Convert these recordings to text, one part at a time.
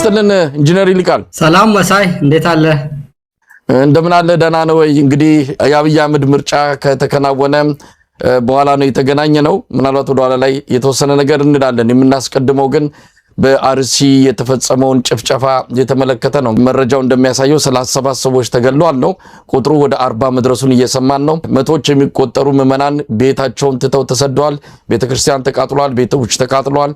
ስተልን ኢንጂነር ይልቃል ሰላም መሳይ እንዴት አለ እንደምን አለ ደህና ነው ወይ እንግዲህ የአብይ አህመድ ምርጫ ከተከናወነ በኋላ ነው የተገናኘ ነው ምናልባት ወደ ኋላ ላይ የተወሰነ ነገር እንላለን የምናስቀድመው ግን በአርሲ የተፈጸመውን ጭፍጨፋ የተመለከተ ነው መረጃው እንደሚያሳየው 37 ሰዎች ተገለዋል ነው ቁጥሩ ወደ 40 መድረሱን እየሰማን ነው መቶዎች የሚቆጠሩ ምዕመናን ቤታቸውን ትተው ተሰደዋል ቤተክርስቲያን ተቃጥሏል ቤቶች ተቃጥሏል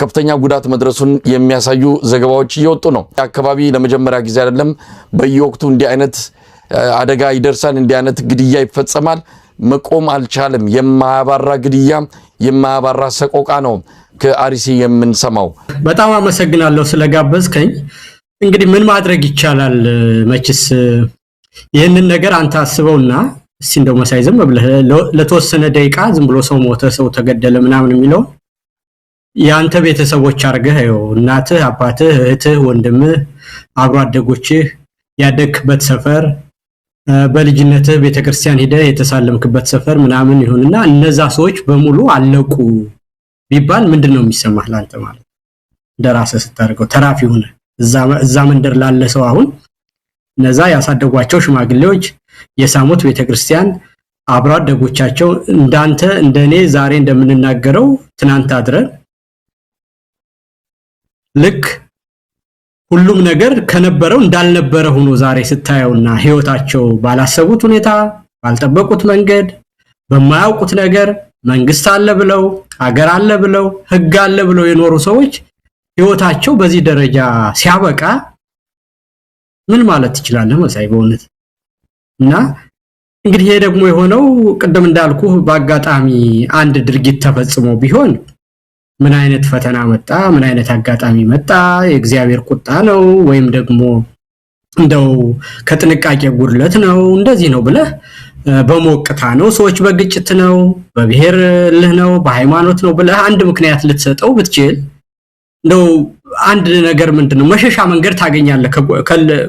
ከፍተኛ ጉዳት መድረሱን የሚያሳዩ ዘገባዎች እየወጡ ነው አካባቢ ለመጀመሪያ ጊዜ አይደለም በየወቅቱ እንዲህ አይነት አደጋ ይደርሳል እንዲህ አይነት ግድያ ይፈጸማል መቆም አልቻለም የማያባራ ግድያ የማያባራ ሰቆቃ ነው ከአርሲ የምንሰማው በጣም አመሰግናለሁ ስለጋበዝከኝ እንግዲህ ምን ማድረግ ይቻላል መችስ ይሄንን ነገር አንተ አስበውና እስቲ እንደው መሳይ ዝም ብለህ ለተወሰነ ደቂቃ ዝም ብሎ ሰው ሞተ ሰው ተገደለ ምናምን የሚለው ያንተ ቤተሰቦች አርገህ እናትህ አባትህ እህትህ ወንድምህ አብሮ አደጎችህ ያደክበት ሰፈር በልጅነትህ ቤተክርስቲያን ሄደህ የተሳለምክበት ሰፈር ምናምን ይሁንና እነዛ ሰዎች በሙሉ አለቁ ቢባል ምንድነው የሚሰማህ ላንተ ማለት ደራሰ ስታርገው ተራፊ ሆነ እዛ መንደር ላለ ሰው አሁን እነዛ ያሳደጓቸው ሽማግሌዎች የሳሙት ቤተክርስቲያን አብሮ አደጎቻቸው እንዳንተ እንደኔ ዛሬ እንደምንናገረው ትናንት አድረን ልክ ሁሉም ነገር ከነበረው እንዳልነበረ ሆኖ ዛሬ ስታየውና ህይወታቸው ባላሰቡት ሁኔታ ባልጠበቁት መንገድ በማያውቁት ነገር መንግስት አለ ብለው ሀገር አለ ብለው ህግ አለ ብለው የኖሩ ሰዎች ህይወታቸው በዚህ ደረጃ ሲያበቃ ምን ማለት ይችላል መሳይ በእውነት እና እንግዲህ ይሄ ደግሞ የሆነው ቀደም እንዳልኩ በአጋጣሚ አንድ ድርጊት ተፈጽሞ ቢሆን ምን አይነት ፈተና መጣ ምን አይነት አጋጣሚ መጣ የእግዚአብሔር ቁጣ ነው ወይም ደግሞ እንደው ከጥንቃቄ ጉድለት ነው እንደዚህ ነው ብለህ በሞቅታ ነው ሰዎች በግጭት ነው በብሔር ልህ ነው በሃይማኖት ነው ብለህ አንድ ምክንያት ልትሰጠው ብትችል እንደው አንድ ነገር ምንድነው መሸሻ መንገድ ታገኛለህ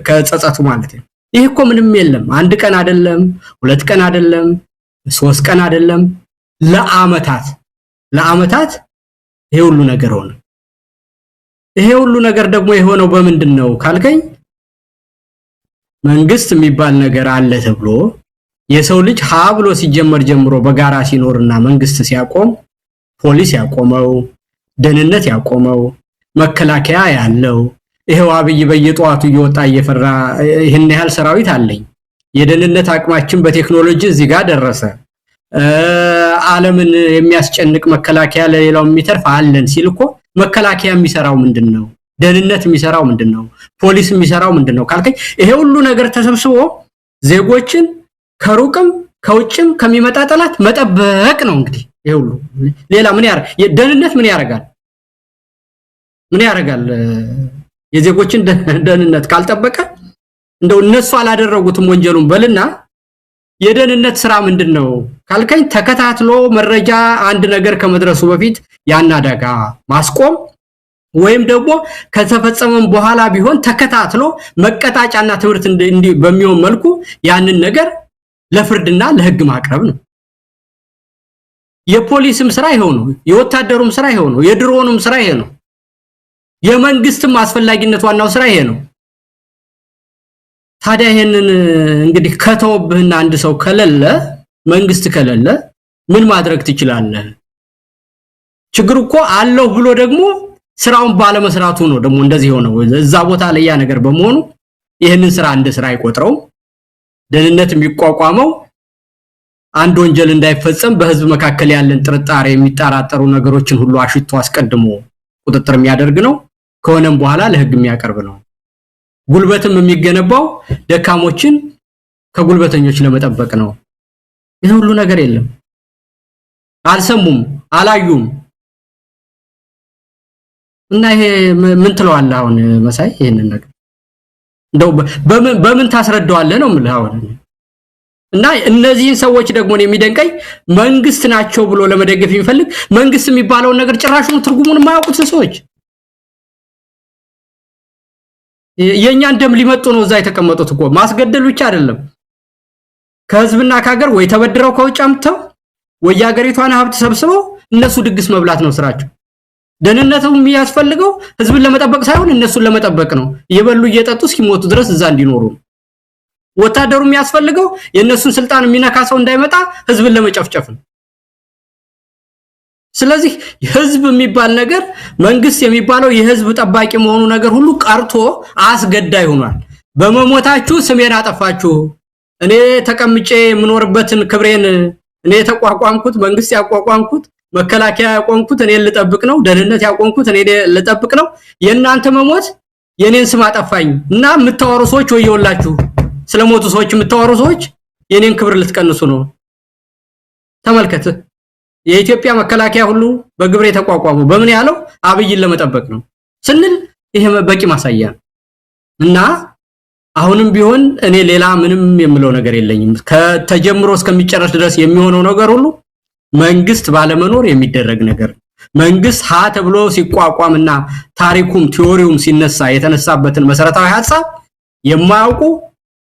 ከጸጸቱ ማለት ነው ይሄ እኮ ምንም የለም አንድ ቀን አይደለም ሁለት ቀን አይደለም ሶስት ቀን አይደለም ለአመታት ይሄ ሁሉ ነገር ሆነ ይሄ ሁሉ ነገር ደግሞ የሆነው በምንድነው ካልከኝ መንግስት የሚባል ነገር አለ ተብሎ የሰው ልጅ ብሎ ሲጀመር ጀምሮ በጋራ ሲኖርና መንግስት ሲያቆም ፖሊስ ያቆመው ደህንነት ያቆመው መከላከያ ያለው ይሄው አብይ በየጧቱ እየወጣ እየፈራ ይሄን ያህል ሰራዊት አለኝ የደህንነት አቅማችን በቴክኖሎጂ እዚህ ጋር ደረሰ ዓለምን የሚያስጨንቅ መከላከያ ለሌላው የሚተርፍ አለን ሲልኮ መከላከያ የሚሰራው ምንድነው ደህንነት የሚሰራው ምንድነው ፖሊስ የሚሰራው ምንድነው ካልከኝ ይሄ ሁሉ ነገር ተሰብስቦ ዜጎችን ከሩቅም ከውጭም ከሚመጣ ጠላት መጠበቅ ነው እንግዲህ ይሄ ሁሉ ሌላ ምን ደህንነት ምን ያረጋል የዜጎችን ደህንነት ካልጠበቀ እንደው እነሱ አላደረጉትም ወንጀሉን በልና የደህንነት ስራ ምንድነው ካልከኝ ተከታትሎ መረጃ አንድ ነገር ከመድረሱ በፊት ያን አደጋ ማስቆም ወይም ደግሞ ከተፈጸመም በኋላ ቢሆን ተከታትሎ መቀጣጫና ትምህርት እንዲ በሚሆን መልኩ ያንን ነገር ለፍርድና ለህግ ማቅረብ ነው የፖሊስም ስራ ይሄው ነው የወታደሩም ስራ ይሄው ነው የድሮኑም ስራ ይሄ ነው የመንግስትም አስፈላጊነት ዋናው ስራ ይሄ ነው ታዲያ ይሄንን እንግዲህ ከተወብህና አንድ ሰው ከለለ መንግስት ከለለ ምን ማድረግ ትችላለህ ችግሩ እኮ አለው ብሎ ደግሞ ስራውን ባለመስራቱ ነው ደግሞ እንደዚህ ሆነው እዛ ቦታ ላይ ያ ነገር በመሆኑ ይሄንን ስራ እንደ ስራ አይቆጥረው ደህንነት የሚቋቋመው አንድ ወንጀል እንዳይፈጸም በህዝብ መካከል ያለን ጥርጣሬ የሚጣራጠሩ ነገሮችን ሁሉ አሽቶ አስቀድሞ ቁጥጥር የሚያደርግ ነው ከሆነም በኋላ ለህግ የሚያቀርብ ነው ጉልበትም የሚገነባው ደካሞችን ከጉልበተኞች ለመጠበቅ ነው ይሄ ሁሉ ነገር የለም አልሰሙም አላዩም እና ይሄ ምን ትለዋለህ አሁን መሳይ ይሄንን ነገር እንደው በምን ታስረዳዋለህ ነው የምልህ አሁን እና እነዚህን ሰዎች ደግሞ የሚደንቀኝ መንግስት ናቸው ብሎ ለመደገፍ የሚፈልግ መንግስት የሚባለው ነገር ጭራሹን ትርጉሙን የማያውቁት ሰዎች የኛን ደም ሊመጡ ነው እዛ የተቀመጡት እኮ ማስገደል ብቻ አይደለም ከህዝብና ከሀገር ወይ ተበድረው ከውጭ አምጥተው ወይ ሀገሪቷን ሀብት ሰብስበው እነሱ ድግስ መብላት ነው ስራቸው ደህንነቱ የሚያስፈልገው ህዝብን ለመጠበቅ ሳይሆን እነሱን ለመጠበቅ ነው እየበሉ እየጠጡ እስኪሞቱ ድረስ እዛ እንዲኖሩ ወታደሩ የሚያስፈልገው የነሱን ስልጣን የሚነካሰው እንዳይመጣ ህዝብን ለመጨፍጨፍ ነው ስለዚህ ህዝብ የሚባል ነገር መንግስት የሚባለው የህዝብ ጠባቂ መሆኑ ነገር ሁሉ ቀርቶ አስገዳይ ሆኗል በመሞታችሁ ስሜን አጠፋችሁ እኔ ተቀምጬ የምኖርበትን ክብሬን እኔ ተቋቋምኩት መንግስት ያቋቋምኩት መከላከያ ያቋቋምኩት እኔ ልጠብቅ ነው ደህንነት ያቋቋምኩት እኔ ልጠብቅ ነው የናንተ መሞት የኔን ስም አጠፋኝ እና የምታወሩ ሰዎች ወየውላችሁ ስለሞቱ ሰዎች የምታወሩ ሰዎች የኔን ክብር ልትቀንሱ ነው ተመልከተ የኢትዮጵያ መከላከያ ሁሉ በግብር የተቋቋሙ በምን ያለው አብይን ለመጠበቅ ነው ስንል ይሄ በቂ ማሳያ እና አሁንም ቢሆን እኔ ሌላ ምንም የምለው ነገር የለኝም ከተጀምሮ እስከሚጨረስ ድረስ የሚሆነው ነገር ሁሉ መንግስት ባለመኖር የሚደረግ ነገር መንግስት ሀ ተብሎ ሲቋቋምና ታሪኩም ቲዮሪውም ሲነሳ የተነሳበትን መሰረታዊ ሐሳብ የማያውቁ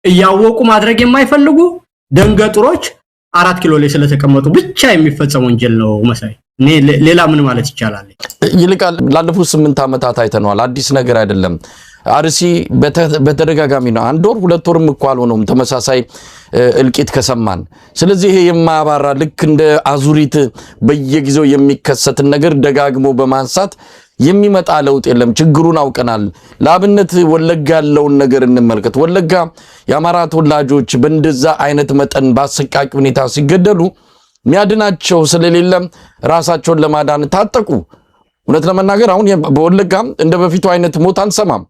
እያወቁ ማድረግ የማይፈልጉ ደንገጥሮች 4 ኪሎ ላይ ስለተቀመጡ ብቻ የሚፈጸም ወንጀል ነው መሳይ እኔ ሌላ ምን ማለት ይቻላል ይልቃል ላለፉት 8 አመታት አይተናል አዲስ ነገር አይደለም አርሲ በተደጋጋሚ ነው አንድ ወር ሁለት ወርም እንኳን ሆኖም ተመሳሳይ እልቂት ከሰማን ስለዚህ ይሄ የማባራ ልክ እንደ አዙሪት በየጊዜው የሚከሰት ነገር ደጋግሞ በማንሳት የሚመጣ ለውጥ የለም ችግሩን አውቀናል ለአብነት ወለጋ ያለውን ነገር እንመልከት ወለጋ የአማራ ተወላጆች በእንደዛ አይነት መጠን ባሰቃቂ ሁኔታ ሲገደሉ ሚያድናቸው ስለሌለ ራሳቸውን ለማዳን ታጠቁ እውነት ለመናገር አሁን በወለጋ እንደ በፊቱ አይነት ሞት አንሰማም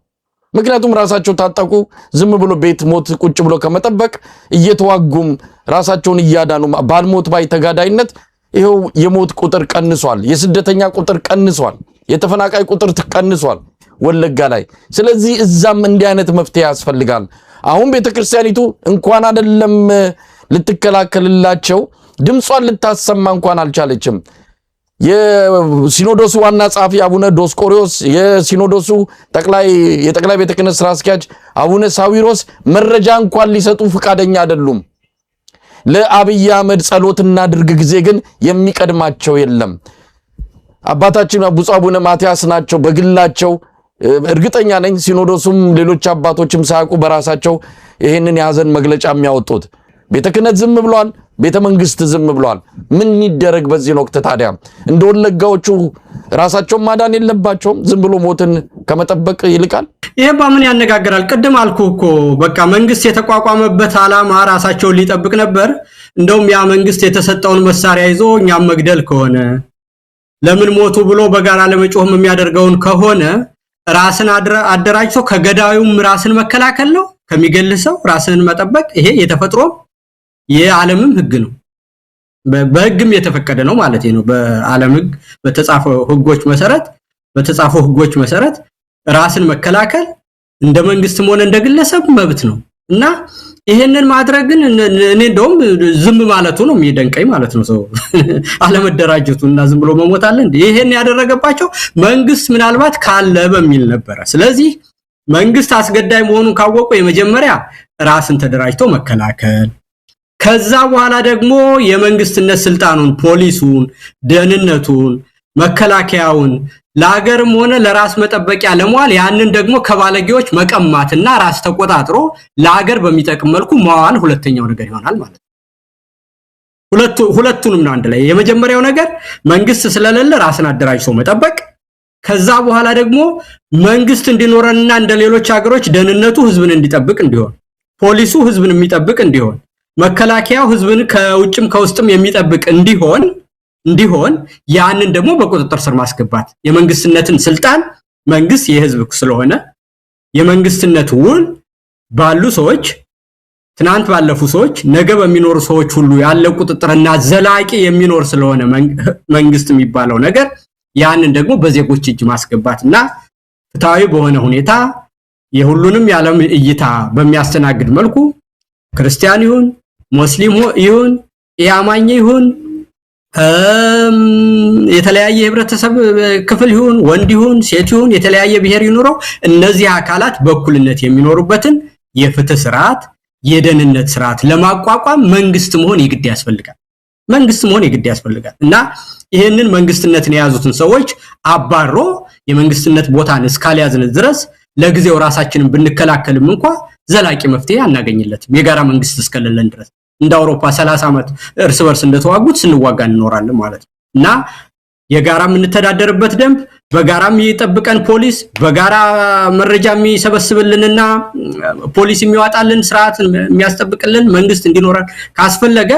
ምክንያቱም ራሳቸው ታጠቁ ዝም ብሎ ቤት ሞት ቁጭ ብሎ ከመጠበቅ እየተዋጉም ራሳቸውን እያዳኑ ባልሞት ባይ ተጋዳይነት ይሄው የሞት ቁጥር ቀንሷል የስደተኛ ቁጥር ቀንሷል የተፈናቃይ ቁጥር ተቀንሷል ወለጋ ላይ ስለዚህ እዛም እንዲህ አይነት መፍትሄ ያስፈልጋል አሁን ቤተክርስቲያኒቱ እንኳን አይደለም ልትከላከልላቸው ድምጿን ልታሰማ እንኳን አልቻለችም የሲኖዶሱ ዋና ጻፊ አቡነ ዶስቆሪዮስ የሲኖዶሱ የጠቅላይ ቤተ ክህነት ስራ አስኪያጅ አቡነ ሳዊሮስ መረጃ እንኳን ሊሰጡ ፍቃደኛ አይደሉም ለአብይ አህመድ ጸሎትና ድርግ ጊዜ ግን የሚቀድማቸው የለም አባታችን አቡነ ማቲያስ ናቸው በግላቸው እርግጠኛ ነኝ ሲኖዶሱም ሌሎች አባቶችም ሳያውቁ በራሳቸው ይሄንን ያዘን መግለጫ የሚያወጡት ቤተ ክህነት ዝም ብሏል ቤተ መንግስት ዝም ብሏል ምን ይደረግ በዚህ ወቅት ታዲያ እንደወለጋዎቹ ራሳቸው ማዳን የለባቸውም ዝም ብሎ ሞትን ከመጠበቅ ይልቃል ይሄ ባምን ያነጋግራል ቀደም አልኩ በቃ መንግስት የተቋቋመበት ዓላማ ራሳቸው ሊጠብቅ ነበር እንደውም ያ መንግስት የተሰጠውን መሳሪያ ይዞ እኛም መግደል ከሆነ ለምን ሞቱ ብሎ በጋራ ለመጮህም የሚያደርገውን ከሆነ ራስን አደራጅቶ ከገዳዩም ራስን መከላከል ነው ከሚገልሰው ራስን መጠበቅ ይሄ የተፈጥሮ የዓለምም ህግ ነው በህግም የተፈቀደ ነው ማለት ነው በዓለም ህግ በተጻፈው ህጎች መሰረት ራስን መከላከል እንደ መንግስትም ሆነ እንደ ግለሰብ መብት ነው እና ይሄንን ማድረግን እኔ እንደውም ዝም ማለቱ ነው የሚደንቀኝ ማለት ነው ሰው አለመደራጀቱና ዝም ብሎ መሞት አለ እንዴ ይሄን ያደረገባቸው መንግስት ምናልባት ካለ በሚል ነበር ስለዚህ መንግስት አስገዳይ መሆኑን ካወቁ የመጀመሪያ ራስን ተደራጅቶ መከላከል ከዛ በኋላ ደግሞ የመንግስትነት ስልጣኑን ፖሊሱን ደህንነቱን መከላከያውን ለሀገርም ሆነ ለራስ መጠበቂያ ለሟል ያንን ደግሞ ከባለጌዎች መቀማትና ራስ ተቆጣጥሮ ለሀገር በሚጠቅም መልኩ ማዋል ሁለተኛው ነገር ይሆናል ማለት ነው ሁለቱንም ነው አንድ ላይ የመጀመሪያው ነገር መንግስት ስለሌለ ራስን አደራጅቶ መጠበቅ ከዛ በኋላ ደግሞ መንግስት እንዲኖርና እንደሌሎች ሀገሮች ደህንነቱ ህዝብን እንዲጠብቅ እንዲሆን ፖሊሱ ህዝብን የሚጠብቅ እንዲሆን መከላከያው ህዝብን ከውጭም ከውስጥም የሚጠብቅ እንዲሆን ያንን ደግሞ በቁጥጥር ስር ማስገባት የመንግስትነትን ስልጣን መንግስት የህዝብ ስለሆነ የመንግስትነት ውል ባሉ ሰዎች ትናንት ባለፉ ሰዎች ነገ በሚኖሩ ሰዎች ሁሉ ያለ ቁጥጥርና ዘላቂ የሚኖር ስለሆነ መንግስት የሚባለው ነገር ያንን ደግሞ በዜጎች እጅ ማስገባትና ፍትሃዊ በሆነ ሁኔታ የሁሉንም ያለም እይታ በሚያስተናግድ መልኩ ክርስቲያን ይሁን ሙስሊም ይሁን ያማኝ ይሁን የተለያየ ህብረተሰብ ክፍል ይሁን ወንድ ይሁን ሴት ይሁን የተለያየ ብሔር ይኖረው እነዚህ አካላት በእኩልነት የሚኖሩበትን የፍትህ ስርዓት የደህንነት ስርዓት ለማቋቋም መንግስት መሆን ይግድ ያስፈልጋል መንግስት መሆን የግድ ያስፈልጋል እና ይሄንን መንግስትነትን የያዙትን ሰዎች አባሮ የመንግስትነት ቦታን እስካልያዝን ድረስ ለጊዜው ራሳችንን ብንከላከልም እንኳን ዘላቂ መፍትሄ አናገኝለትም የጋራ መንግስት እስከሌለን ድረስ እንደ አውሮፓ 30 ዓመት እርስ በርስ እንደተዋጉት ስንዋጋ እንኖራለን ማለት ነው እና የጋራ የምንተዳደርበት ደንብ በጋራ የሚጠብቀን ፖሊስ በጋራ መረጃ የሚሰበስብልንና ፖሊስ የሚያወጣልን ስርዓት የሚያስጠብቅልን መንግስት እንዲኖረን ካስፈለገ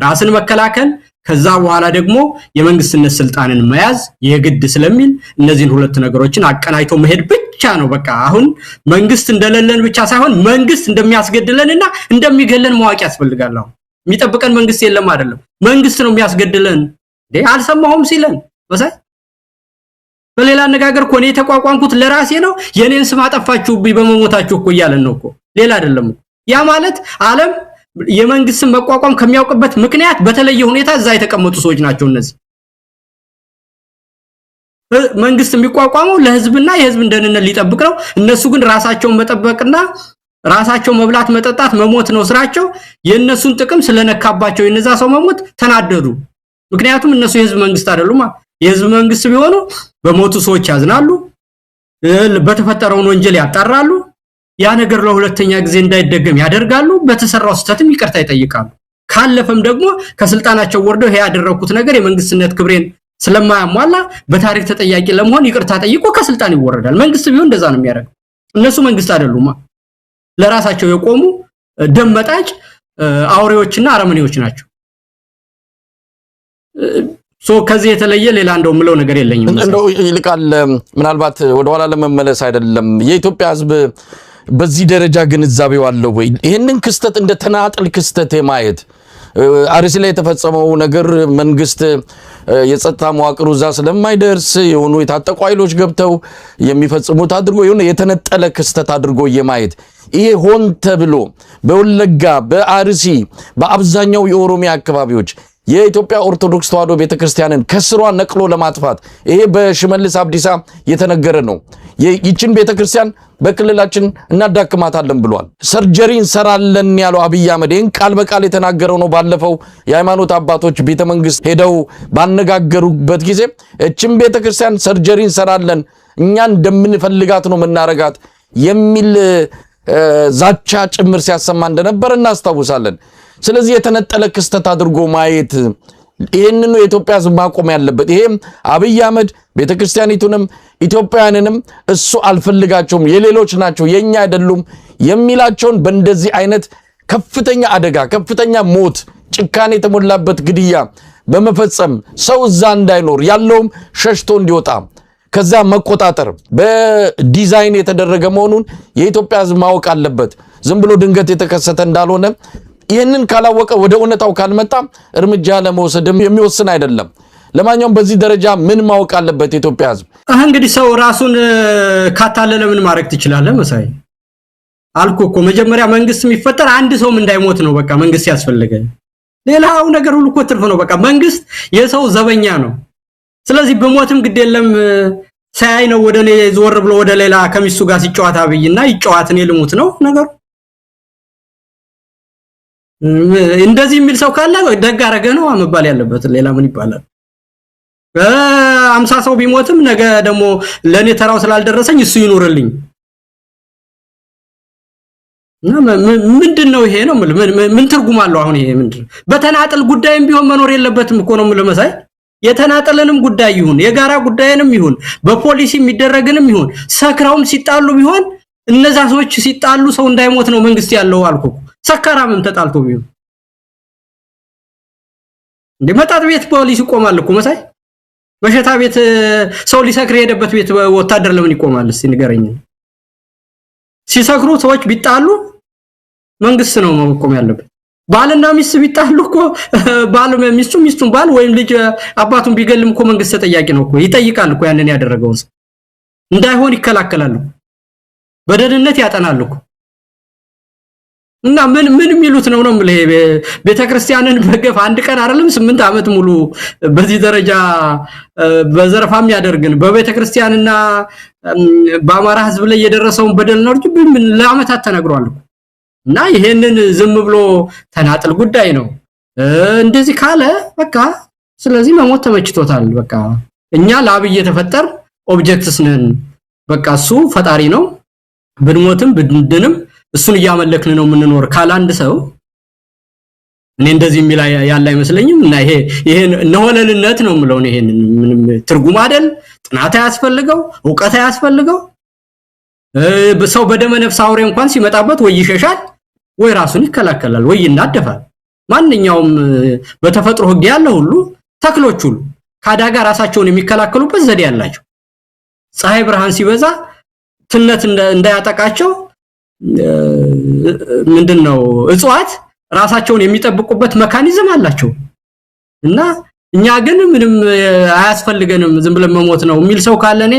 ራስን መከላከል ከዛ በኋላ ደግሞ የመንግስትነት ስልጣንን መያዝ የግድ ስለሚል እነዚህን ሁለት ነገሮችን አቀናይቶ መሄድ ብቻ ነው በቃ አሁን መንግስት እንደሌለን ብቻ ሳይሆን መንግስት እንደሚያስገድለንና እንደሚገለን ማወቅ ያስፈልጋል አሁን የሚጠብቀን መንግስት የለም አይደለም መንግስት ነው የሚያስገድለን አልሰማሁም ሲለን ወሳይ በሌላ አነጋገር ኮኔ ተቋቋምኩት ለራሴ ነው የኔን ስም አጠፋችሁብኝ በመሞታችሁ እኮ ይያለን ነው እኮ ሌላ አይደለም ያ ማለት ዓለም የመንግስትን መቋቋም ከሚያውቅበት ምክንያት በተለየ ሁኔታ እዛ የተቀመጡ ሰዎች ናቸው እነዚህ መንግስት የሚቋቋመው ለህዝብና የህዝብን ደህንነት ሊጠብቅ ነው እነሱ ግን ራሳቸውን መጠበቅና ራሳቸው መብላት መጠጣት መሞት ነው ስራቸው የነሱን ጥቅም ስለነካባቸው የነዛ ሰው መሞት ተናደዱ ምክንያቱም እነሱ የህዝብ መንግስት አይደሉማ የህዝብ መንግስት ቢሆኑ በሞቱ ሰዎች ያዝናሉ በተፈጠረው ወንጀል ያጣራሉ ያ ነገር ለሁለተኛ ጊዜ እንዳይደገም ያደርጋሉ በተሰራው ስተትም ይቅርታ ይጠይቃሉ ካለፈም ደግሞ ከስልጣናቸው ወርደው ያደረኩት ነገር የመንግስትነት ክብሬን ስለማያሟላ በታሪክ ተጠያቂ ለመሆን ይቅርታ ጠይቆ ከስልጣን ይወረዳል መንግስት ቢሆን እንደዛ ነው የሚያደርገው እነሱ መንግስት አይደሉማ ለራሳቸው የቆሙ ደመጣጭ አውሬዎችና አረመኔዎች ናቸው ከዚህ የተለየ ሌላ እንደው ምለው ነገር የለኝም እንደው ይልቃል ምናልባት ወደ ኋላ ለመመለስ አይደለም የኢትዮጵያ ህዝብ በዚህ ደረጃ ግንዛቤው አለው ወይ ይሄንን ክስተት እንደ ተናጥል ክስተት የማየት አርሲ ላይ የተፈጸመው ነገር መንግስት የጸጥታ መዋቅሩ ዛ ስለማይደርስ የሆኑ የታጠቁ ኃይሎች ገብተው የሚፈጽሙት አድርጎ የሆነ የተነጠለ ክስተት አድርጎ የማየት ይሄ ሆን ተብሎ በወለጋ በአርሲ በአብዛኛው የኦሮሚያ አካባቢዎች የኢትዮጵያ ኦርቶዶክስ ተዋሕዶ ቤተክርስቲያንን ከስሯ ነቅሎ ለማጥፋት ይሄ በሽመልስ አብዲሳ የተነገረ ነው ይችን ቤተክርስቲያን በክልላችን እናዳክማታለን ብሏል ሰርጀሪ እንሰራለን ያለው አብይ አህመድ ይሄን ቃል በቃል የተናገረው ነው ባለፈው የሃይማኖት አባቶች ቤተመንግስት ሄደው ባነጋገሩበት ጊዜ እችን ቤተክርስቲያን ሰርጀሪ እንሰራለን እኛ እንደምንፈልጋት ነው መናረጋት የሚል ዛቻ ጭምር ሲያሰማ እንደነበር እናስታውሳለን ስለዚህ የተነጠለ ክስተት አድርጎ ማየት ይሄንን ነው የኢትዮጵያ ህዝብ ማቆም ያለበት ይሄም አብይ አህመድ ቤተክርስቲያኒቱንም ኢትዮጵያውያንንም እሱ አልፈልጋቸውም የሌሎች ናቸው የኛ አይደሉም የሚላቸውን በእንደዚህ አይነት ከፍተኛ አደጋ ከፍተኛ ሞት ጭካኔ የተሞላበት ግድያ በመፈጸም ሰው እዛ እንዳይኖር ያለውም ሸሽቶ እንዲወጣ ከዛ መቆጣጠር በዲዛይን የተደረገ መሆኑን የኢትዮጵያ ህዝብ ማወቅ አለበት ዝም ብሎ ድንገት የተከሰተ እንዳልሆነ ይሄንን ካላወቀ ወደ እውነታው ካልመጣ እርምጃ ለመውሰድም የሚወስን አይደለም ለማንኛውም በዚህ ደረጃ ምን ማወቅ አለበት የኢትዮጵያ ህዝብ እንግዲህ ሰው ራሱን ካታለለ ምን ማድረግ ትችላለህ መሳይ አልኩ እኮ መጀመሪያ መንግስት የሚፈጠር አንድ ሰውም እንዳይሞት ነው በቃ መንግስት ያስፈልጋል ሌላው ነገር ሁሉ እኮ ትርፍ ነው በቃ መንግስት የሰው ዘበኛ ነው ስለዚህ በሞትም ግድ የለም ሳይ ነው ወደኔ ዞር ብሎ ወደ ሌላ ከሚስቱ ጋር ሲጫወት አብይና ይጫወት ነው ልሙት ነው ነገሩ እንደዚህ የሚል ሰው ካለ ደግ አረገ ነው መባል ያለበት ሌላ ምን ይባላል 50 ሰው ቢሞትም ነገ ደግሞ ለኔ ተራው ስላልደረሰኝ እሱ ይኖርልኝ ምንድነው ይሄ ነው ምን ትርጉም አለው አሁን ይሄ ምንድነው በተናጠል ጉዳይም ቢሆን መኖር የለበትም እኮ ነው ለመሳይ የተናጠለንም ጉዳይ ይሁን የጋራ ጉዳይንም ይሁን በፖሊሲ የሚደረግንም ይሁን ሰክራውም ሲጣሉ ቢሆን እነዛ ሰዎች ሲጣሉ ሰው እንዳይሞት ነው መንግስት ያለው አልኩ ሰከራምን ተጣልቶ ቢሆን እንደመጣጥ ቤት ፖሊስ ይቆማል እኮ መሳይ በሸታ ቤት ሰው ሊሰክር ሄደበት ቤት ወታደር ለምን ይቆማል እስቲ ንገረኝ ሲሰክሩ ሰዎች ቢጣሉ መንግስት ነው መቆም ያለበት ባልና ሚስት ቢጣሉ እኮ ባል ሚስቱን ባል ወይም ልጅ አባቱን ቢገልም እኮ መንግስት ተጠያቂ ነው እኮ ይጠይቃል እኮ ያንን ያደረገው እንዳይሆን ይከላከላሉ በደህንነት ያጠናሉ እኮ እና ምን የሚሉት ነው ቤተክርስቲያንን በገፍ አንድ ቀን አይደለም 8 አመት ሙሉ በዚህ ደረጃ በዘረፋም ያደርግን በቤተክርስቲያንና በአማራ ህዝብ ላይ የደረሰውን በደል ነው ምን ለአመታት ተነግሯል እና ይሄንን ዝም ብሎ ተናጥል ጉዳይ ነው እንደዚህ ካለ በቃ ስለዚህ መሞት ተመችቶታል። በቃ እኛ ለአብይ የተፈጠር ኦብጀክትስ ነን። በቃ እሱ ፈጣሪ ነው፣ ብንሞትም ብንድንም እሱን እያመለክን ነው የምንኖር ካለ አንድ ሰው እኔ እንደዚህ የሚል ያለ አይመስለኝም። እና ይሄ ነሆለልነት ነው የምለው። ይሄን ምንም ትርጉም አይደል፣ ጥናት ያስፈልገው፣ ዕውቀት ያስፈልገው። ሰው በደመ ነፍስ አውሬ እንኳን ሲመጣበት ወይ ይሸሻል ወይ ራሱን ይከላከላል ወይ ይናደፋል። ማንኛውም በተፈጥሮ ህግ ያለ ሁሉ ተክሎች ሁሉ ከአደጋ ራሳቸውን የሚከላከሉበት ዘዴ ያላቸው ፀሐይ ብርሃን ሲበዛ ትነት እንዳያጠቃቸው ምንድነው እጽዋት ራሳቸውን የሚጠብቁበት መካኒዝም አላቸው። እና እኛ ግን ምንም አያስፈልገንም ዝም ብለን መሞት ነው የሚል ሰው ካለኔ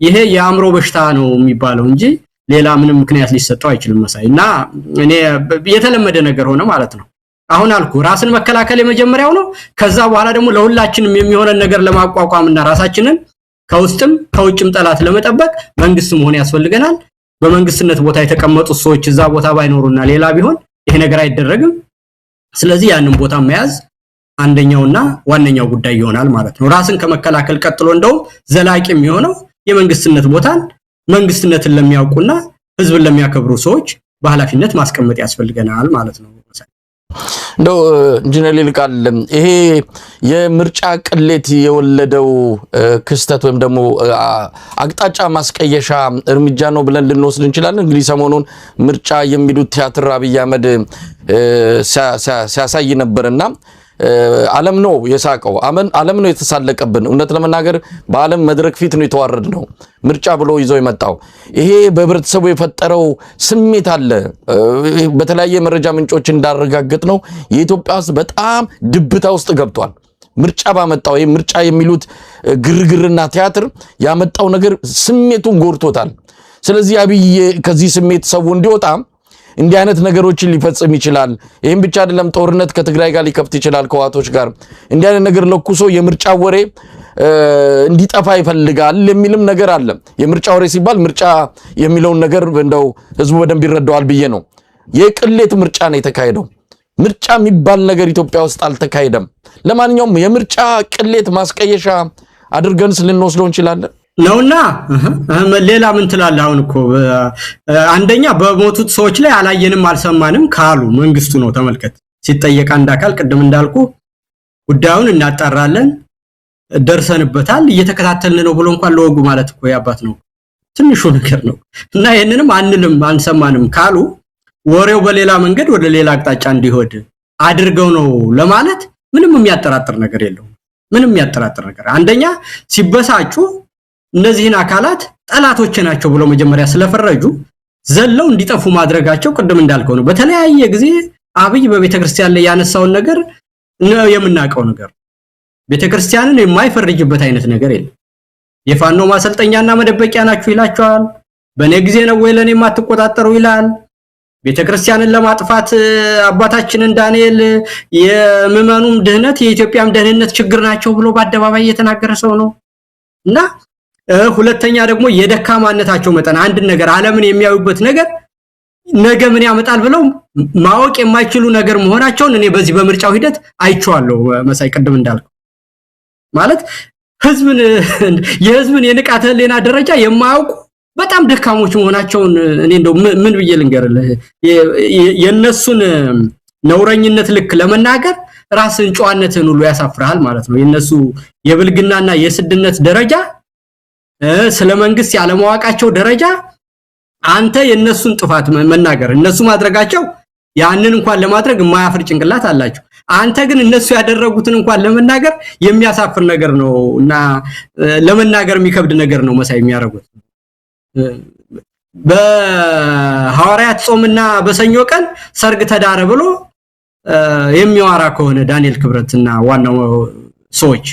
ይሄ የአእምሮ በሽታ ነው የሚባለው እንጂ ሌላ ምንም ምክንያት ሊሰጠው አይችልም መሳይ። እና እኔ የተለመደ ነገር ሆነ ማለት ነው። አሁን አልኩ ራስን መከላከል የመጀመሪያው ነው። ከዛ በኋላ ደግሞ ለሁላችንም የሚሆነን ነገር ለማቋቋምና ራሳችንን ከውስጥም ከውጭም ጠላት ለመጠበቅ መንግስት መሆን ያስፈልገናል። በመንግስትነት ቦታ የተቀመጡ ሰዎች እዛ ቦታ ባይኖሩና ሌላ ቢሆን ይሄ ነገር አይደረግም። ስለዚህ ያንን ቦታ መያዝ አንደኛውና ዋነኛው ጉዳይ ይሆናል ማለት ነው። ራስን ከመከላከል ቀጥሎ እንደው ዘላቂ የሚሆነው የመንግስትነት ቦታን መንግስትነትን ለሚያውቁና ህዝብን ለሚያከብሩ ሰዎች በኃላፊነት ማስቀመጥ ያስፈልገናል ማለት ነው። እንደው ኢንጂነር ይልቃል ይሄ የምርጫ ቅሌት የወለደው ክስተት ወይም ደግሞ አቅጣጫ ማስቀየሻ እርምጃ ነው ብለን ልንወስድ እንችላለን። እንግዲህ ሰሞኑን ምርጫ የሚሉት ቲያትር አብይ አህመድ ሲያሳይ ነበርና ዓለም ነው የሳቀው፣ ዓለም ነው የተሳለቀብን። እውነት ለመናገር በዓለም መድረክ ፊት ነው የተዋረድ ነው ምርጫ ብሎ ይዞ የመጣው። ይሄ በህብረተሰቡ የፈጠረው ስሜት አለ። በተለያየ መረጃ ምንጮች እንዳረጋግጥ ነው የኢትዮጵያ ውስጥ በጣም ድብታ ውስጥ ገብቷል። ምርጫ ባመጣው ይሄ ምርጫ የሚሉት ግርግርና ቲያትር ያመጣው ነገር ስሜቱን ጎርቶታል። ስለዚህ አብይ ከዚህ ስሜት ሰው እንዲወጣ እንዲህ አይነት ነገሮችን ሊፈጽም ይችላል። ይሄን ብቻ አይደለም፣ ጦርነት ከትግራይ ጋር ሊከፍት ይችላል ከዋቶች ጋር። እንዲህ አይነት ነገር ለኩሶ የምርጫ ወሬ እንዲጠፋ ይፈልጋል የሚልም ነገር አለ። የምርጫ ወሬ ሲባል ምርጫ የሚለውን ነገር እንደው ህዝቡ በደንብ ይረዳዋል ብዬ ነው። የቅሌት ምርጫ ነው የተካሄደው። ምርጫ የሚባል ነገር ኢትዮጵያ ውስጥ አልተካሄደም። ለማንኛውም የምርጫ ቅሌት ማስቀየሻ አድርገን ልንወስደው እንችላለን ነውና ሌላ ምን ትላለህ? አሁን እኮ አንደኛ በሞቱት ሰዎች ላይ አላየንም አልሰማንም ካሉ መንግስቱ ነው ተመልከት። ሲጠየቅ አንድ አካል ቅድም እንዳልኩ ጉዳዩን እናጣራለን ደርሰንበታል እየተከታተልን ነው ብሎ እንኳን ለወጉ ማለት እኮ ያባት ነው ትንሹ ነገር ነው። እና ይሄንንም አንልም አንሰማንም ካሉ ወሬው በሌላ መንገድ ወደ ሌላ አቅጣጫ እንዲሄድ አድርገው ነው ለማለት ምንም የሚያጠራጥር ነገር የለውም። ምንም የሚያጠራጥር ነገር አንደኛ ሲበሳጩ እነዚህን አካላት ጠላቶች ናቸው ብሎ መጀመሪያ ስለፈረጁ ዘለው እንዲጠፉ ማድረጋቸው ቅድም እንዳልከው ነው። በተለያየ ጊዜ አብይ በቤተክርስቲያን ላይ ያነሳውን ነገር ነው የምናውቀው ነገር። ቤተክርስቲያንን የማይፈርጅበት አይነት ነገር የለም። የፋኖ ማሰልጠኛና መደበቂያ ናችሁ ይላቸዋል። በኔ ጊዜ ነው ወይ ለኔ ማትቆጣጠሩ ይላል። ቤተክርስቲያንን ለማጥፋት አባታችንን ዳንኤል የምዕመኑም ደህንነት የኢትዮጵያም ደህንነት ችግር ናቸው ብሎ በአደባባይ የተናገረ ሰው ነው። እና ሁለተኛ ደግሞ የደካማነታቸው መጠን አንድ ነገር ዓለምን የሚያዩበት ነገር ነገ ምን ያመጣል ብለው ማወቅ የማይችሉ ነገር መሆናቸውን እኔ በዚህ በምርጫው ሂደት አይቼዋለሁ። መሳይ ቅድም እንዳልኩ ማለት የህዝብን የንቃተ ህሊና ደረጃ የማያውቁ በጣም ደካሞች መሆናቸውን እኔ እንደው ምን ብዬ ልንገርልህ? የነሱን ነውረኝነት ልክ ለመናገር ራስን ጨዋነትን ሁሉ ያሳፍራል ማለት ነው። የነሱ የብልግናና የስድነት ደረጃ ስለ መንግስት ያለማዋቃቸው ደረጃ አንተ የነሱን ጥፋት መናገር እነሱ ማድረጋቸው ያንን እንኳን ለማድረግ የማያፍር ጭንቅላት አላቸው። አንተ ግን እነሱ ያደረጉትን እንኳን ለመናገር የሚያሳፍር ነገር ነውና ለመናገር የሚከብድ ነገር ነው መሳይ የሚያደርጉት። በሐዋርያት ጾምና በሰኞ ቀን ሰርግ ተዳረ ብሎ የሚያወራ ከሆነ ዳንኤል ክብረትና ዋናው ሰዎች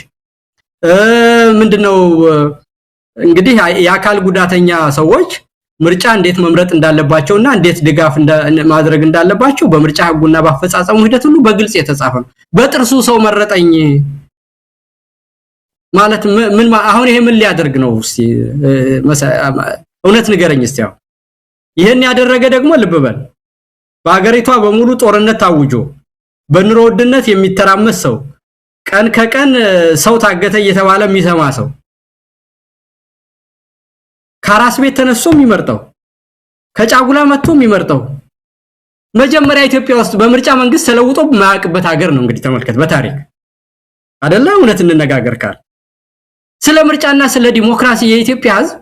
ምንድነው እንግዲህ የአካል ጉዳተኛ ሰዎች ምርጫ እንዴት መምረጥ እንዳለባቸውና እንዴት ድጋፍ ማድረግ እንዳለባቸው በምርጫ ህጉና በአፈጻጸሙ ሂደት ሁሉ በግልጽ የተጻፈ ነው። በጥርሱ ሰው መረጠኝ ማለት ምን አሁን ይሄ ምን ሊያደርግ ነው? እስቲ እውነት ንገረኝ እስቲ። ይሄን ያደረገ ደግሞ ልብ በል በአገሪቷ በሙሉ ጦርነት ታውጆ በኑሮ ውድነት የሚተራመስ ሰው ቀን ከቀን ሰው ታገተ እየተባለ የሚሰማ ሰው ከራስ ቤት ተነስቶ የሚመርጠው ከጫጉላ መጥቶ የሚመርጠው መጀመሪያ ኢትዮጵያ ውስጥ በምርጫ መንግስት ተለውጦ ማያውቅበት ሀገር ነው እንግዲህ ተመልከት በታሪክ አይደለ እውነት እንነጋገር ካል ስለ ምርጫና ስለ ዲሞክራሲ የኢትዮጵያ ህዝብ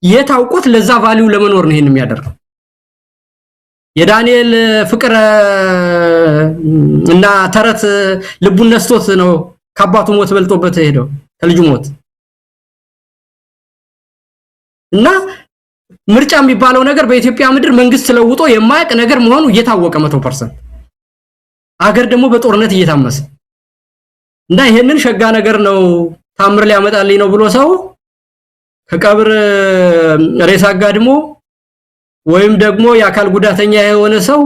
የታውቁት ለዛ ቫልዩ ለመኖር ነው ይሄን የሚያደርገው የዳንኤል ፍቅር እና ተረት ልቡን ነስቶት ነው ከአባቱ ሞት በልጦበት ሄደው ከልጁ ሞት እና ምርጫ የሚባለው ነገር በኢትዮጵያ ምድር መንግስት ለውጦ የማያውቅ ነገር መሆኑ እየታወቀ 100% አገር ደግሞ በጦርነት እየታመሰ እና ይሄንን ሸጋ ነገር ነው ታምር ሊያመጣልኝ ነው ብሎ ሰው ከቀብር ሬሳ ጋድሞ ወይም ደግሞ የአካል ጉዳተኛ የሆነ ሰው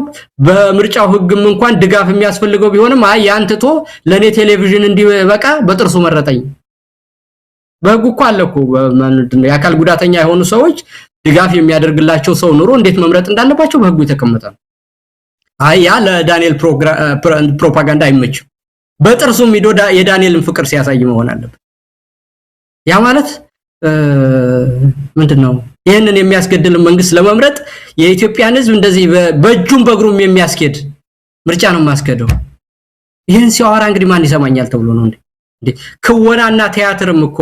በምርጫው ህግም እንኳን ድጋፍ የሚያስፈልገው ቢሆንም አይ ያንተቶ ለኔ ቴሌቪዥን እንዲበቃ በጥርሱ መረጠኝ በህጉ እኮ አለኩ ምንድነው የአካል ጉዳተኛ የሆኑ ሰዎች ድጋፍ የሚያደርግላቸው ሰው ኑሮ እንዴት መምረጥ እንዳለባቸው በህጉ የተቀመጠ አይ ያ ለዳንኤል ፕሮፓጋንዳ አይመችም በጥርሱም ሄዶ የዳንኤልን ፍቅር ሲያሳይ መሆን አለበት ያ ማለት ምንድነው ይሄንን የሚያስገድል መንግስት ለመምረጥ የኢትዮጵያን ህዝብ እንደዚህ በእጁም በእግሩም የሚያስኬድ ምርጫ ነው ማስከደው ይሄን ሲያወራ እንግዲህ ማን ይሰማኛል ተብሎ ነው እንዴ ክወናና ቲያትርም እኮ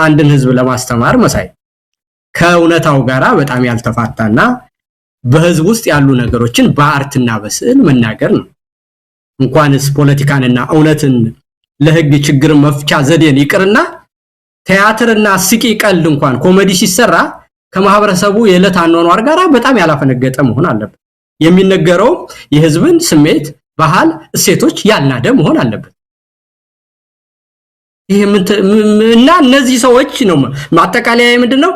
አንድን ህዝብ ለማስተማር መሳይ ከእውነታው ጋራ በጣም ያልተፋታና በህዝብ ውስጥ ያሉ ነገሮችን በአርትና በስዕል መናገር ነው እንኳንስ ፖለቲካንና እውነትን ለህግ ችግር መፍቻ ዘዴን ይቅርና ቲያትርና ስቂ ቀልድ እንኳን ኮሜዲ ሲሰራ ከማህበረሰቡ የዕለት አኗኗር ጋራ በጣም ያላፈነገጠ መሆን አለበት የሚነገረው የህዝብን ስሜት ባህል እሴቶች ያልናደ መሆን አለበት ይሄ እና እነዚህ ሰዎች ነው ማጠቃለያ ምንድነው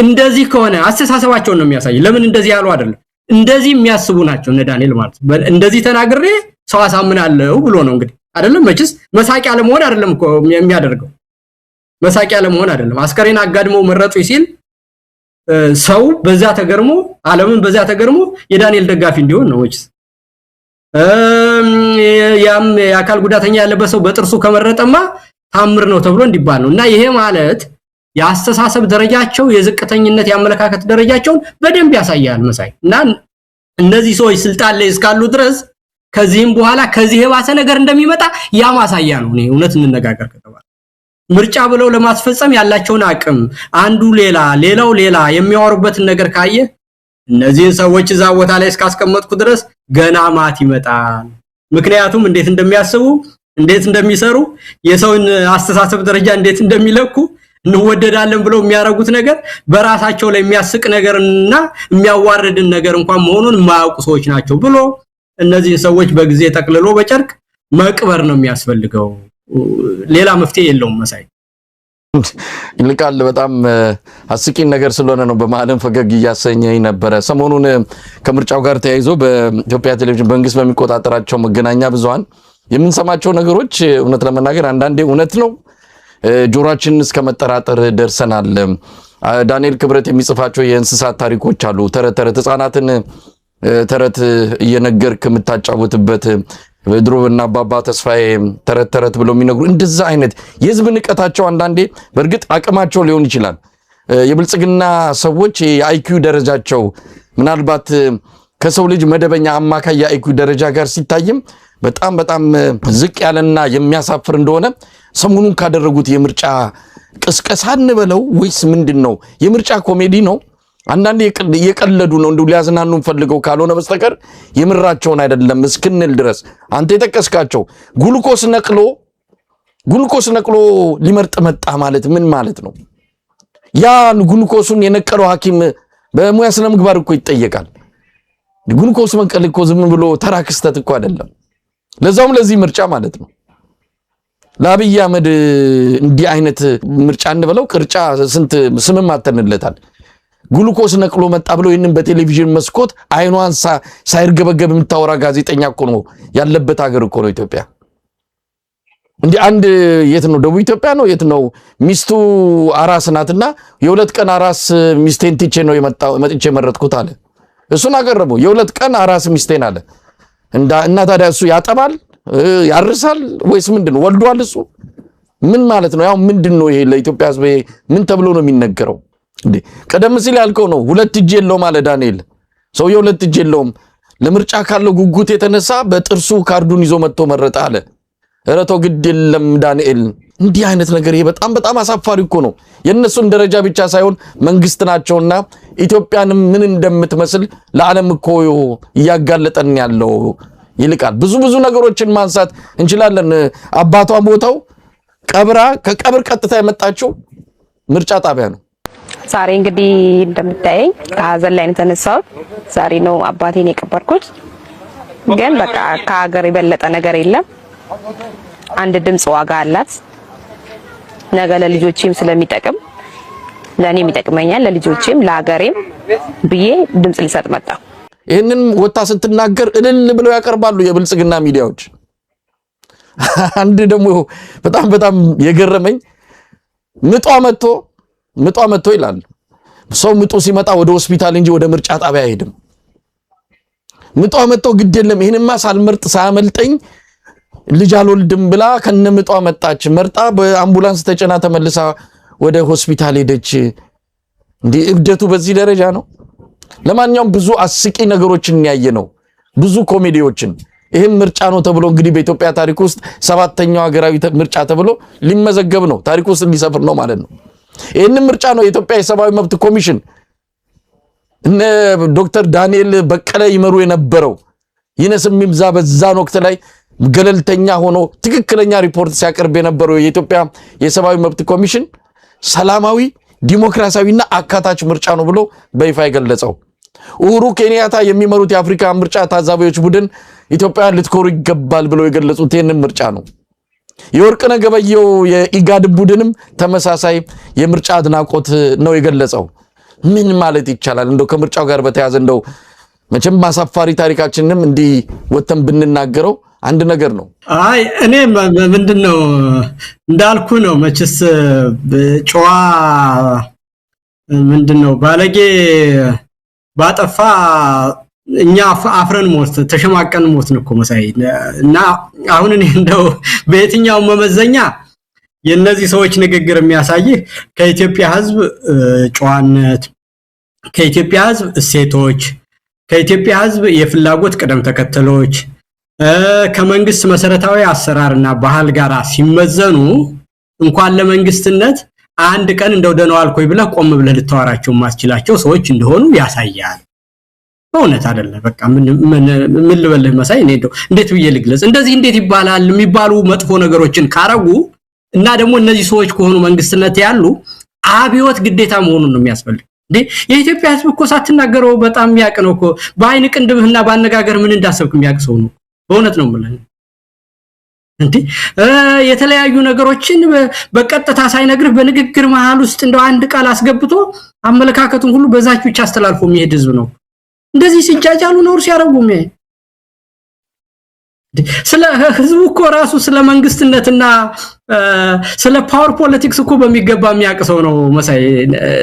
እንደዚህ ከሆነ አስተሳሰባቸው ነው የሚያሳይ ለምን እንደዚህ ያሉ አይደለም እንደዚህ የሚያስቡ ናቸው እነ ዳንኤል ማለት እንደዚህ ተናግሬ ሰው አሳምናለሁ ብሎ ነው እንግዲህ አይደለም መችስ መሳቂያ ለመሆን አይደለም እኮ የሚያደርገው መሳቂያ ለመሆን አይደለም አስከሬን አጋድሞ መረጡ ሲል ሰው በዛ ተገርሞ ዓለምን በዛ ተገርሞ የዳንኤል ደጋፊ እንዲሆን ነው ወጭስ ያም የአካል ጉዳተኛ ያለበት ሰው በጥርሱ ከመረጠማ ታምር ነው ተብሎ እንዲባል ነውና ይሄ ማለት ያስተሳሰብ ደረጃቸው የዝቅተኝነት ያመለካከት ደረጃቸውን በደንብ ያሳያል መሳይ እና እነዚህ ሰዎች ስልጣን ላይ እስካሉ ድረስ ከዚህም በኋላ ከዚህ የባሰ ነገር እንደሚመጣ ያ ማሳያ ነው እኔ እውነት እንነጋገር ከተባለ ምርጫ ብለው ለማስፈጸም ያላቸውን አቅም አንዱ ሌላው ሌላ የሚያወሩበት ነገር ካየ እነዚህ ሰዎች እዛ ቦታ ላይ እስካስቀመጥኩ ድረስ ገና ማት ይመጣል ምክንያቱም እንዴት እንደሚያስቡ እንዴት እንደሚሰሩ የሰውን አስተሳሰብ ደረጃ እንዴት እንደሚለኩ እንወደዳለን ብለው የሚያረጉት ነገር በራሳቸው ላይ የሚያስቅ ነገርና የሚያዋርድን ነገር እንኳን መሆኑን ማያውቁ ሰዎች ናቸው ብሎ እነዚህ ሰዎች በጊዜ ተቀልሎ በጨርቅ መቅበር ነው የሚያስፈልገው ሌላ መፍትሄ የለውም መሳይ ይልቃል በጣም አስቂኝ ነገር ስለሆነ ነው በመሐልም ፈገግ ያሰኘኝ ነበር ሰሞኑን ከምርጫው ጋር ተያይዞ በኢትዮጵያ ቴሌቪዥን መንግስት በሚቆጣጠራቸው መገናኛ ብዙሃን የምንሰማቸው ነገሮች እውነት ለመናገር አንዳንዴ እውነት ነው ጆሮአችን እስከ መጠራጠር ደርሰናል ዳንኤል ክብረት የሚጽፋቸው የእንስሳት ታሪኮች አሉ ተረት ህፃናትን ተረት እየነገርክ የምታጫውትበት ድሮና አባባ ተስፋዬ ተረት ብለው የሚነግሩ እንደዛ አይነት የህዝብ ንቀታቸው አንዳንዴ በርግጥ አቅማቸው ሊሆን ይችላል የብልጽግና ሰዎች የአይኪው ደረጃቸው ምናልባት ከሰው ልጅ መደበኛ አማካይ የአይኪው ደረጃ ጋር ሲታይም በጣም ዝቅ ያለና የሚያሳፍር እንደሆነ ሰሞኑን ካደረጉት የምርጫ ቅስቀሳ እንበለው ወይስ ምንድነው የምርጫ ኮሜዲ ነው አንዳንዴ እየቀለዱ ነው እንደው ሊያዝናኑን ፈልገው ካልሆነ በስተቀር የምራቸውን አይደለም እስክንል ድረስ አንተ የተቀስካቸው ጉልኮስ ነቅሎ ሊመርጥ መጣ ማለት ምን ማለት ነው ያን ጉልኮሱን የነቀለው ሐኪም በሙያ ስነ ምግባር እኮ ይጠየቃል ጉልኮስ መንቀል እኮ ዝም ብሎ ተራ ክስተት እኮ አይደለም ለዛውም ለዚህ ምርጫ ማለት ነው ለአብይ አህመድ እንዲህ አይነት ምርጫ እንበለው ቅርጫ ስንት ስምም አተንለታል ጉልኮስ ነቅሎ መጣ ብሎ ይሄንን በቴሌቪዥን መስኮት አይኗን ሳይርገበገብ የምታወራ ጋዜጠኛ እኮ ነው ያለበት ሀገር እኮ ነው ኢትዮጵያ እንዴ አንድ የት ነው ደቡብ ኢትዮጵያ ነው የት ነው ሚስቱ አራስ ናትና የሁለት ቀን አራስ ሚስቴን ትቼ ነው መጥቼ መረጥኩት አለ እሱን አቀረበው የሁለት ቀን አራስ ሚስቴን አለ እና ታዲያ እሱ ያጠባል ያርሳል ወይስ ምንድነው? ወልዷል እሱ ምን ማለት ነው? ያው ምንድነው ይሄ ለኢትዮጵያ ህዝብ ምን ተብሎ ነው የሚነገረው እንዴ? ቀደም ሲል ያልከው ነው ሁለት እጅ የለውም አለ ዳንኤል። ሰውየው ሁለት እጅ የለውም ለምርጫ ካለው ጉጉት የተነሳ በጥርሱ ካርዱን ይዞ መጥቶ መረጠ አለ። ኧረ ተው ግድ የለም ዳንኤል። እንዲህ አይነት ነገር ይሄ በጣም አሳፋሪ እኮ ነው። የነሱን ደረጃ ብቻ ሳይሆን መንግስት ናቸውና ኢትዮጵያንም ምን እንደምትመስል ለዓለም እኮ እያጋለጠን ያለው ይልቃል። ብዙ ነገሮችን ማንሳት እንችላለን። አባቷ ሞተው ቀብራ ከቀብር ቀጥታ የመጣችው ምርጫ ጣቢያ ነው። ዛሬ እንግዲህ እንደምታየኝ ከሀዘን ላይ ተነሳው። ዛሬ ነው አባቴን የቀበርኩት። ግን በቃ ከሀገር የበለጠ ነገር የለም። አንድ ድምጽ ዋጋ አላት። ነገ ለልጆቼም ስለሚጠቅም ለኔም ይጠቅመኛል፣ ለልጆቼም ለሀገሬም ብዬ ድምጽ ልሰጥ መጣ። ይሄንን ወጣ ስትናገር እልል ብለው ያቀርባሉ የብልጽግና ሚዲያዎች። አንድ ደግሞ በጣም የገረመኝ ምጧ መጥቶ ይላል። ሰው ምጡ ሲመጣ ወደ ሆስፒታል እንጂ ወደ ምርጫ ጣቢያ አይሄድም። ምጧ መጥቶ ግድ የለም ይሄንማ ሳልመርጥ ሳያመልጠኝ ልጅ አልወልድም ብላ ከነምጧ መጣች። መርጣ በአምቡላንስ ተጨና ተመልሳ ወደ ሆስፒታል ሄደች። እንዴ እብደቱ በዚህ ደረጃ ነው። ለማንኛውም ብዙ አስቂ ነገሮችን ያየ ነው፣ ብዙ ኮሜዲዎችን። ይሄም ምርጫ ነው ተብሎ እንግዲህ በኢትዮጵያ ታሪክ ውስጥ 7ኛው ሀገራዊ ምርጫ ተብሎ ሊመዘገብ ነው፣ ታሪክ ውስጥ ሊሰፍር ነው ማለት ነው። ይሄንን ምርጫ ነው የኢትዮጵያ የሰብአዊ መብት ኮሚሽን እነ ዶክተር ዳንኤል በቀለ ይመሩ የነበረው። ይነስም ይብዛ በዛን ወቅት ላይ ገለልተኛ ሆኖ ትክክለኛ ሪፖርት ሲያቀርብ የነበረው የኢትዮጵያ የሰብአዊ መብት ኮሚሽን ሰላማዊ ዲሞክራሲያዊና አካታች ምርጫ ነው ብሎ በይፋ የገለጸው። ኡሁሩ ኬንያታ የሚመሩት የአፍሪካ ምርጫ ታዛቢዎች ቡድን ኢትዮጵያን ልትኮሩ ይገባል ብለው የገለጹት ይህንን ምርጫ ነው። የወርቅነህ ገበየሁ የኢጋድ ቡድንም ተመሳሳይ የምርጫ አድናቆት ነው የገለጸው። ምን ማለት ይቻላል? እንደው ከምርጫው ጋር በተያያዘ እንደው መቼም ማሳፋሪ ታሪካችንንም እንዲህ ወተን ብንናገረው አንድ ነገር ነው። አይ እኔ ምንድነው እንዳልኩ ነው መችስ ጨዋ ምንድነው ባለጌ ባጠፋ እኛ አፍረን ሞት ተሸማቀን ሞት ነው መሳይ። እና አሁን እኔ እንደው በየትኛው መመዘኛ የነዚህ ሰዎች ንግግር የሚያሳይ ከኢትዮጵያ ህዝብ ጨዋነት፣ ከኢትዮጵያ ህዝብ እሴቶች፣ ከኢትዮጵያ ህዝብ የፍላጎት ቀደም ተከተሎች፣ ከመንግስት መሰረታዊ አሰራርና ባህል ጋር ሲመዘኑ እንኳን ለመንግስትነት አንድ ቀን እንደው ደነዋል ኮይ ብለ ቆም ብለ ልታወራቸው ማስችላቸው ሰዎች እንደሆኑ ያሳያል። በእውነት አይደለም። በቃ ምን ልበልህ መሳይ እኔ እንደው እንዴት ብዬ ልግለጽ? እንደዚህ እንዴት ይባላል የሚባሉ መጥፎ ነገሮችን ካረጉ እና ደግሞ እነዚህ ሰዎች ከሆኑ መንግስትነት ያሉ አብዮት ግዴታ መሆኑን ነው የሚያስፈልግ። እንዴ የኢትዮጵያ ህዝብ እኮ ሳትናገረው በጣም የሚያቅ ነው እኮ። በአይን ቅንድብህና ባነጋገር ምን እንዳሰብክ የሚያቅ ሰው ነው። በእውነት ነው የምልህ። እንዴ የተለያዩ ነገሮችን በቀጥታ ሳይነግርህ በንግግር መሃል ውስጥ እንደው አንድ ቃል አስገብቶ አመለካከቱን ሁሉ በዛች ብቻ አስተላልፎ የሚሄድ ህዝብ ነው። እንደዚህ ሲጃጃሉ ነው ሲያረጉ ምን ስለ ህዝቡ እኮ ራሱ ስለ መንግስትነትና ስለ ፓወር ፖለቲክስ እኮ በሚገባ የሚያቀሰው ነው መሳይ።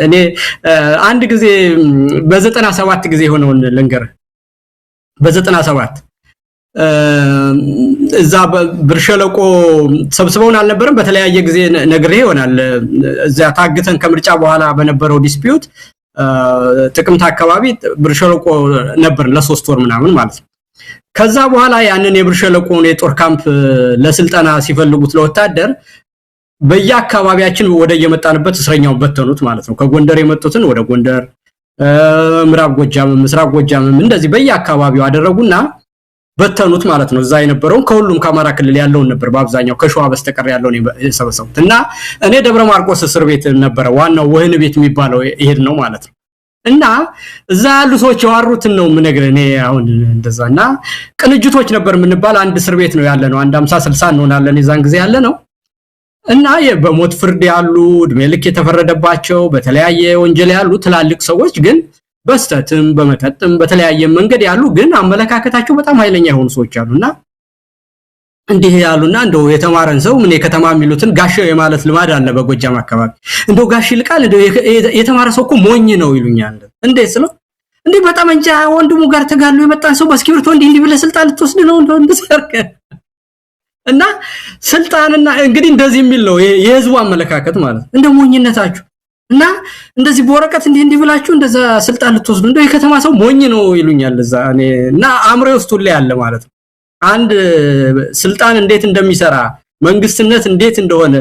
እኔ አንድ ጊዜ በ97 ጊዜ ሆነውን ልንገር። በ97 እዛ ብርሸለቆ ሰብስበውን አልነበረም። በተለያየ ጊዜ ነግሬ ይሆናል። እዛ ታግተን ከምርጫ በኋላ በነበረው ዲስፒዩት ጥቅምት አካባቢ ብርሸለቆ ነበር ለ3 ወር ምናምን ማለት ነው። ከዛ በኋላ ያንን የብርሸለቆን የጦር ካምፕ ለስልጠና ሲፈልጉት ለወታደር በየአካባቢያችን ወደ የመጣንበት እስረኛው በተኑት ማለት ነው። ከጎንደር የመጡትን ወደ ጎንደር፣ ምዕራብ ጎጃም፣ ምስራቅ ጎጃም እንደዚህ በየአካባቢው አደረጉና በተኑት ማለት ነው። እዛ የነበረው ከሁሉም ከአማራ ክልል ያለውን ነበር በአብዛኛው ከሸዋ በስተቀር ያለውን የሰበሰቡት። እና እኔ ደብረ ማርቆስ እስር ቤት ነበር ዋናው ወህኒ ቤት የሚባለው ይሄድ ነው ማለት ነው። እና እዛ ያሉ ሰዎች ያወሩትን ነው የምነግርህ እኔ አሁን እንደዛና ቅንጅቶች ነበር የምንባል አንድ እስር ቤት ነው ያለነው። አንድ 50 60 እንሆናለን የዛን ጊዜ ያለነው። እና በሞት ፍርድ ያሉ እድሜ ልክ የተፈረደባቸው በተለያየ ወንጀል ያሉ ትላልቅ ሰዎች ግን በስተትም በመተጥም በተለያየ መንገድ ያሉ ግን አመለካከታቸው በጣም ኃይለኛ የሆኑ ሰዎች አሉና እንዲህ ያሉና እንደው የተማረን ሰው ምን የከተማ የሚሉትን ጋሽ የማለት ልማድ አለ በጎጃም አካባቢ። እንደው ጋሽ ይልቃል እንደው የተማረ ሰው እኮ ሞኝ ነው ይሉኛል። እንዴት ስለው እንዴ በጣም እንጃ ወንድሙ ጋር ተጋሉ የመጣን ሰው በስኪብርቶ እንዲህ ብለ ስልጣን ልትወስድ ነው እንደው እንደሰርከ እና ስልጣንና እንግዲህ እንደዚህ የሚል ነው የህዝቡ አመለካከት ማለት እንደ ሞኝነታችሁ እና እንደዚህ በወረቀት እንዲህ ብላችሁ እንደዛ ስልጣን ልትወስዱ እንደው የከተማ ሰው ሞኝ ነው ይሉኛል እዛ እኔ እና አእምሮ ውስጥ ሁሉ ያለ ማለት ነው አንድ ስልጣን እንዴት እንደሚሰራ መንግስትነት እንዴት እንደሆነ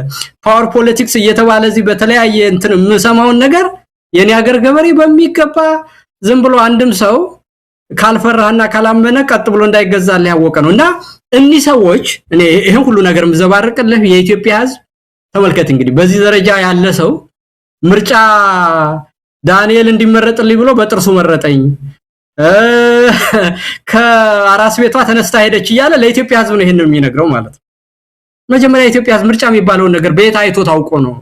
ፓወር ፖለቲክስ እየተባለ እዚህ በተለያየ እንትን የምሰማውን ነገር የኔ ሀገር ገበሬ በሚገባ ዝም ብሎ አንድም ሰው ካልፈራህና ካላመነ ቀጥ ብሎ እንዳይገዛልህ ያወቀ ነውና እኒ ሰዎች እኔ ይሄን ሁሉ ነገር ምዘባረቅልህ የኢትዮጵያ ህዝብ ተመልከት እንግዲህ በዚህ ደረጃ ያለ ሰው ምርጫ ዳንኤል እንዲመረጥልኝ ብሎ በጥርሱ መረጠኝ ከአራስ ቤቷ ተነስታ ሄደች ይያለ ለኢትዮጵያ ህዝብ ነው ይሄንን የሚነግረው ማለት መጀመሪያ ኢትዮጵያ ህዝብ ምርጫ የሚባለው ነገር ቤት አይቶ ታውቆ ነው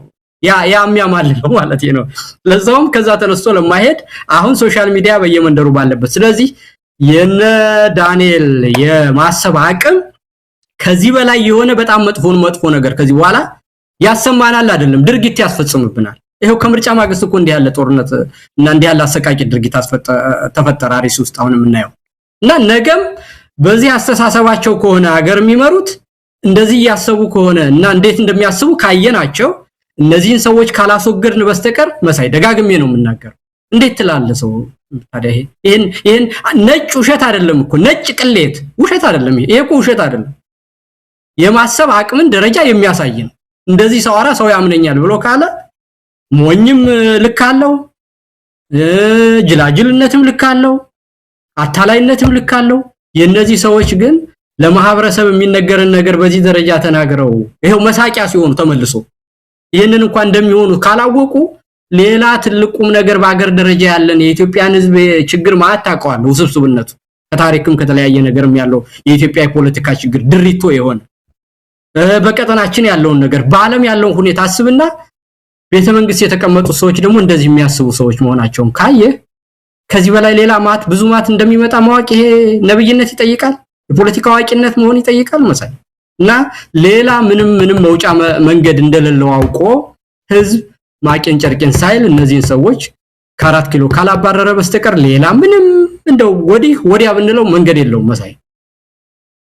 ያ የሚያማልለው ማለት ነው ለዛውም ከዛ ተነስቶ ለማይሄድ አሁን ሶሻል ሚዲያ በየመንደሩ ባለበት ስለዚህ የነ ዳንኤል የማሰብ አቅም ከዚህ በላይ የሆነ በጣም መጥፎ ነገር ከዚህ በኋላ ያሰማናል አይደለም ድርጊት ያስፈጽምብናል ይሄው ከምርጫ ማግስት እኮ እንዲህ ያለ ጦርነት እና እንዲህ ያለ አሰቃቂ ድርጊት ተፈጠረ አሪስ ውስጥ አሁን የምናየው እና ነገም በዚህ አስተሳሰባቸው ከሆነ ሀገር የሚመሩት እንደዚህ ያሰቡ ከሆነ እና እንዴት እንደሚያስቡ ካየናቸው እነዚህን ሰዎች ካላስወገድን በስተቀር መሳይ ደጋግሜ ነው የምናገረው እንዴት ትላለ ሰው ታዲያ ይሄን ነጭ ውሸት አይደለም እኮ ነጭ ቅሌት ውሸት አይደለም ይሄ እኮ ውሸት አይደለም የማሰብ አቅምን ደረጃ የሚያሳይ ነው እንደዚህ ሰዋራ ሰው ያምነኛል ብሎ ካለ ሞኝም ልካለው ጅላጅልነትም ልካለው አታላይነትም ልካለው የነዚህ ሰዎች ግን ለማህበረሰብ የሚነገርን ነገር በዚህ ደረጃ ተናግረው ይሄው መሳቂያ ሲሆኑ ተመልሶ ይሄንን እንኳን እንደሚሆኑ ካላወቁ ሌላ ትልቁም ነገር በአገር ደረጃ ያለን የኢትዮጵያን ህዝብ ችግር ማታቀዋል ውስብስብነቱ ከታሪክም ከተለያየ ነገርም ያለው የኢትዮጵያ ፖለቲካ ችግር ድሪቶ የሆነ በቀጠናችን ያለውን ነገር በአለም ያለውን ሁኔታ አስብና ቤተ መንግስት የተቀመጡ ሰዎች ደግሞ እንደዚህ የሚያስቡ ሰዎች መሆናቸውን ካየ ከዚህ በላይ ሌላ ብዙ ማት እንደሚመጣ ማወቅ ይሄ ነብይነት ይጠይቃል የፖለቲካ አዋቂነት መሆን ይጠይቃል መሳይ እና ሌላ ምንም መውጫ መንገድ እንደሌለው አውቆ ህዝብ ማቄን ጨርቄን ሳይል እነዚህን ሰዎች ከ4 ኪሎ ካላባረረ በስተቀር ሌላ ምንም እንደው ወዲያ ብንለው መንገድ የለውም መሳይ